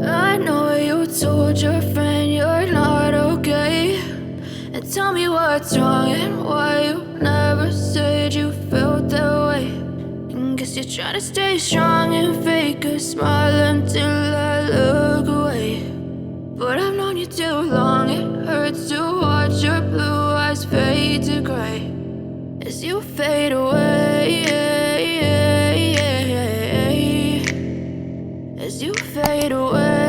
I know you told your friend you're not okay, and tell me what's wrong and why you never said you felt that way. And guess you're trying to stay strong and fake a smile until I look away. But I've known you too long, it hurts to watch your blue eyes fade to gray as you fade away, as you fade away.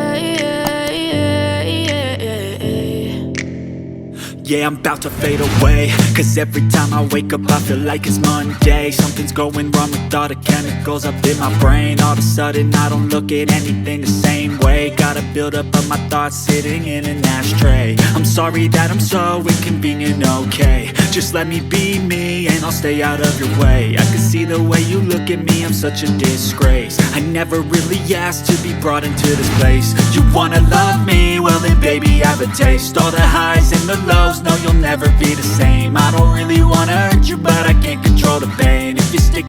Yeah, I'm about to fade away, cause every time I wake up I feel like it's Monday. Something's going wrong with all the chemicals up in my brain. All of a sudden I don't look at anything the same way. Got a buildup of my thoughts sitting in an ashtray. I'm sorry that I'm so inconvenient, okay. Just let me be me and I'll stay out of your way. I can see the way you look at me, I'm such a disgrace. I never really asked to be brought into this place. You wanna love me? Well then baby, have a taste. All the highs and the lows, no, you'll never be the same.